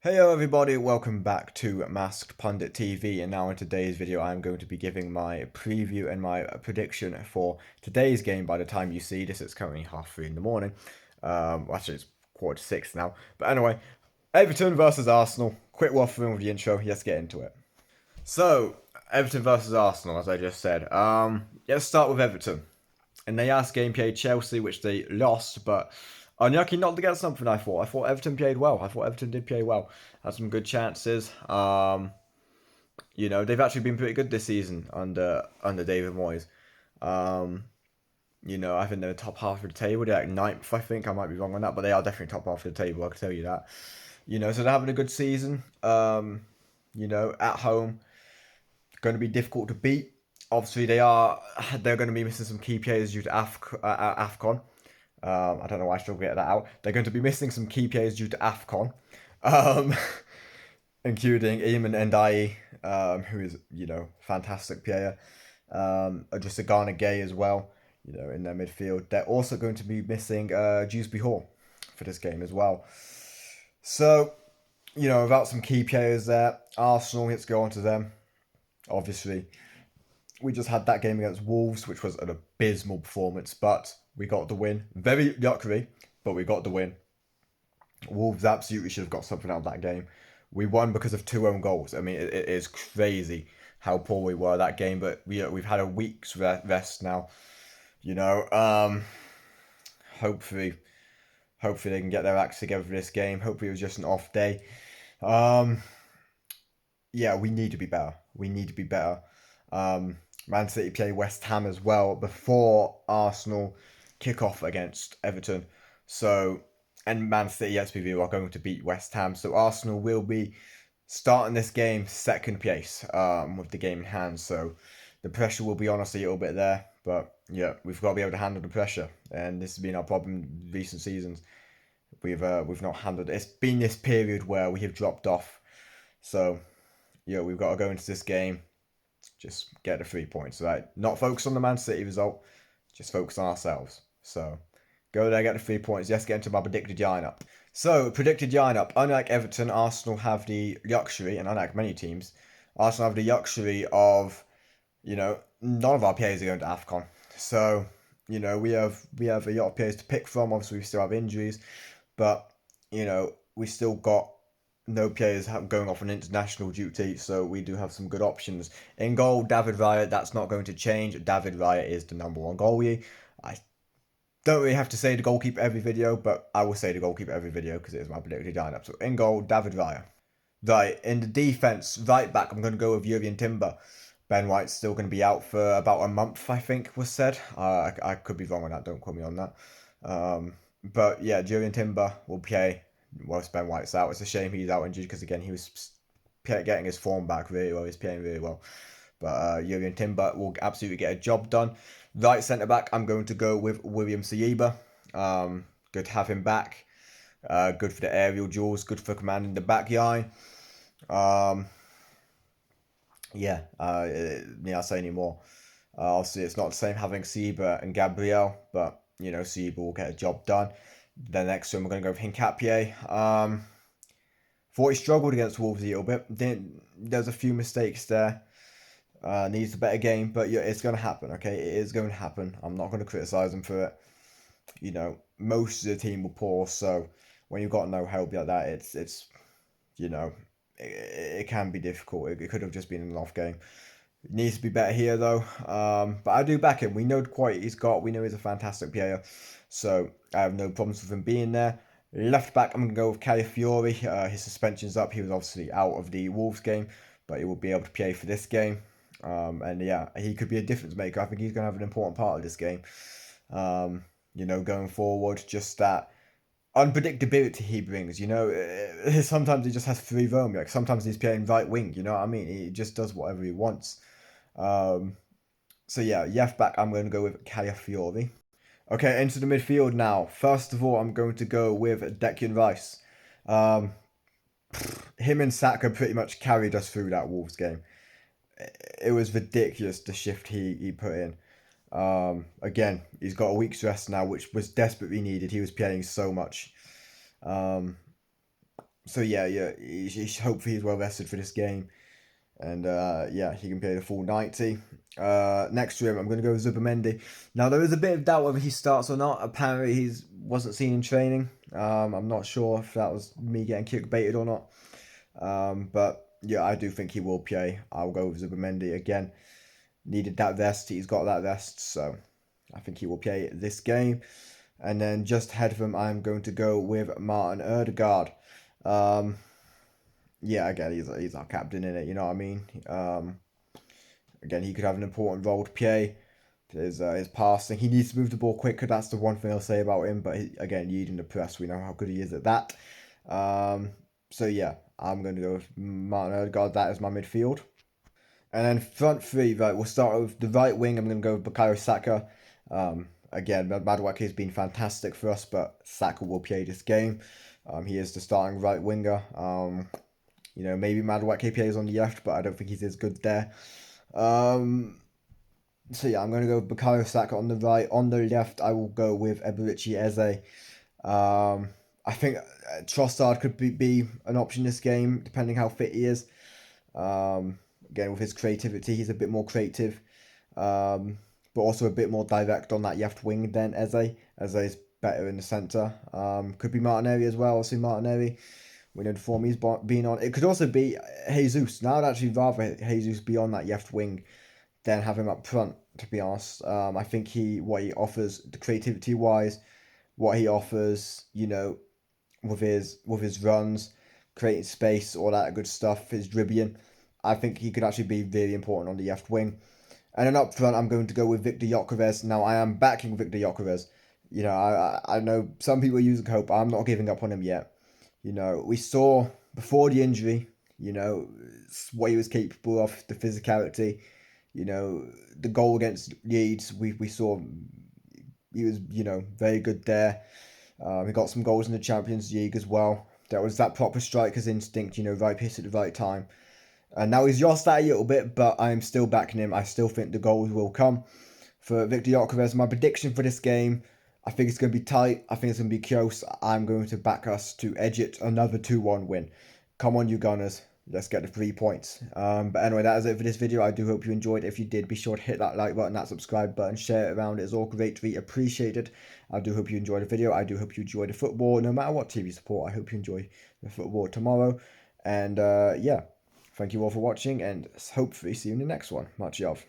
Hello everybody, welcome back to Masked Pundit TV, and now in today's video I'm going to be giving my preview and my prediction for today's game. By the time you see this, it's currently 3:30 in the morning. Actually it's 5:45 now. But anyway, Everton versus Arsenal. Quick waffling with the intro, let's get into it. So, Everton versus Arsenal, as I just said. Let's start with Everton. In the last game played Chelsea, which they lost, but unlucky not to get something. I thought Everton played well. I thought Everton did play well. Had some good chances. They've actually been pretty good this season under David Moyes. Um, I think they're top half of the table. They're like ninth, I think. I might be wrong on that, but they are definitely top half of the table. I can tell you that. So they're having a good season. At home, going to be difficult to beat. Obviously, they're going to be missing some key players due to Afcon. I don't know why I struggle to get that out. They're going to be missing some key players due to AFCON, um, including Eamon Ndiaye, who is, fantastic player. Just a Ghana Gay as well, in their midfield. They're also going to be missing Dewsbury Hall for this game as well. So, without some key players there, Arsenal, let's go on to them. Obviously, we just had that game against Wolves, which was an abysmal performance, but we got the win. Very lucky, but we got the win. Wolves absolutely should have got something out of that game. We won because of two own goals. I mean, it is crazy how poor we were that game, but we've had a week's rest now. You know, um, hopefully, hopefully they can get their acts together for this game. Hopefully it was just an off day. Um, yeah, we need to be better. We need to be better. Man City play West Ham as well before Arsenal kick off against Everton. So, and Man City, let's be real, are going to beat West Ham. So Arsenal will be starting this game second place with the game in hand. So the pressure will be on us a little bit there. But yeah, we've got to be able to handle the pressure. And this has been our problem in recent seasons. We've not handled it. It's been this period where we have dropped off. So yeah, we've got to go into this game, just get the 3 points, right? Not focus on the Man City result, just focus on ourselves. So go there, get the 3 points. Let's get into my predicted lineup. So, predicted lineup. Unlike Everton, Arsenal have the luxury, and unlike many teams, Arsenal have the luxury of, none of our players are going to AFCON. So, we have a lot of players to pick from. Obviously, we still have injuries, but we still got no players going off on international duty, so we do have some good options. In goal, David Raya, that's not going to change. David Raya is the number one goalie. I don't really have to say the goalkeeper every video, but I will say the goalkeeper every video because it is my predicted lineup. So in goal, David Raya. Right, in the defence, right back, I'm going to go with Jurgen Timber. Ben White's still going to be out for about a month, I think was said. I could be wrong on that, don't quote me on that. But yeah, Jurgen Timber will play whilst Ben White's out. It's a shame he's out injured because, again, he was getting his form back really well. He's playing really well. But Jurgen Timber will absolutely get a job done. Right centre back, I'm going to go with William Saliba. Good to have him back. Good for the aerial duels. Good for commanding the back line. Um, yeah, I'll say any more. Obviously, it's not the same having Saliba and Gabriel, but Saliba will get a job done. Then next to him, we're going to go with Hincapie. Thought he struggled against Wolves a little bit. There's a few mistakes there. Needs a better game, but yeah, it's going to happen, okay? It is going to happen. I'm not going to criticise him for it. Most of the team will pour, so when you've got no help like that, it's you know, it can be difficult. It could have just been an off game. It needs to be better here, though. But I do back him. We know the quality he's got. We know he's a fantastic player, so I have no problems with him being there. Left back, I'm going to go with Calafiori. His suspension's up. He was obviously out of the Wolves game, but he will be able to play for this game. And yeah, he could be a difference maker. I think he's going to have an important part of this game. Going forward, just that unpredictability he brings. Sometimes he just has free roam. Like sometimes he's playing right wing. You know what I mean? He just does whatever he wants. Um, so yeah, left back, I'm going to go with Calafiori. Okay, into the midfield now. First of all, I'm going to go with Declan Rice. Um, him and Saka pretty much carried us through that Wolves game. It was ridiculous the shift he put in. Again, he's got a week's rest now, which was desperately needed. He was playing so much. Um, So yeah, hopefully he's well rested for this game, and yeah, he can play the full 90. Next to him, I'm going to go with Zubimendi. Now there is a bit of doubt whether he starts or not. Apparently, he wasn't seen in training. I'm not sure if that was me getting clickbaited or not. But yeah, I do think he will play. I'll go with Zubimendi again. Needed that rest. He's got that rest, so I think he will play this game. And then just ahead of him, I'm going to go with Martin Odegaard. Um, yeah, again, he's our captain in it. You know what I mean? Again, he could have an important role to play. His passing, he needs to move the ball quicker. That's the one thing I'll say about him. But again, leading the press, we know how good he is at that. Um, so yeah, I'm going to go with Martin Odegaard. That is my midfield. And then front three, right, we'll start with the right wing. I'm going to go with Bukayo Saka. Again, Madueke has been fantastic for us, but Saka will play this game. He is the starting right winger. Maybe Madueke plays on the left, but I don't think he's as good there. So yeah, I'm going to go with Bukayo Saka on the right. On the left, I will go with Eberichi Eze. I think Trossard could be an option this game, depending how fit he is. Again, with his creativity, he's a bit more creative, but also a bit more direct on that left wing than Eze. Eze is better in the centre. Could be Martinelli as well. Also Martinelli. We know the form he's been on. It could also be Jesus. Now I'd actually rather Jesus be on that left wing than have him up front. To be honest, I think what he offers, the creativity wise, what he offers, with his runs, creating space, all that good stuff, his dribbling. I think he could actually be really important on the left wing. And then up front, I'm going to go with Victor Gyökeres. Now, I am backing Victor Gyökeres. I know some people are using hope. I'm not giving up on him yet. We saw before the injury, what he was capable of, the physicality, the goal against Leeds, we saw he was, very good there. He got some goals in the Champions League as well. There was that proper striker's instinct, right hit at the right time. And now he's lost that a little bit, but I'm still backing him. I still think the goals will come for Victor Gyökeres. My prediction for this game, I think it's going to be tight. I think it's going to be close. I'm going to back us to edge it another 2-1 win. Come on, you Gunners. Let's get the 3 points. But anyway, that is it for this video. I do hope you enjoyed. If you did, be sure to hit that like button, that subscribe button, share it around. It's all greatly appreciated. I do hope you enjoyed the video. I do hope you enjoyed the football. No matter what team you support, I hope you enjoy the football tomorrow. And yeah, thank you all for watching, and hopefully see you in the next one. Much love.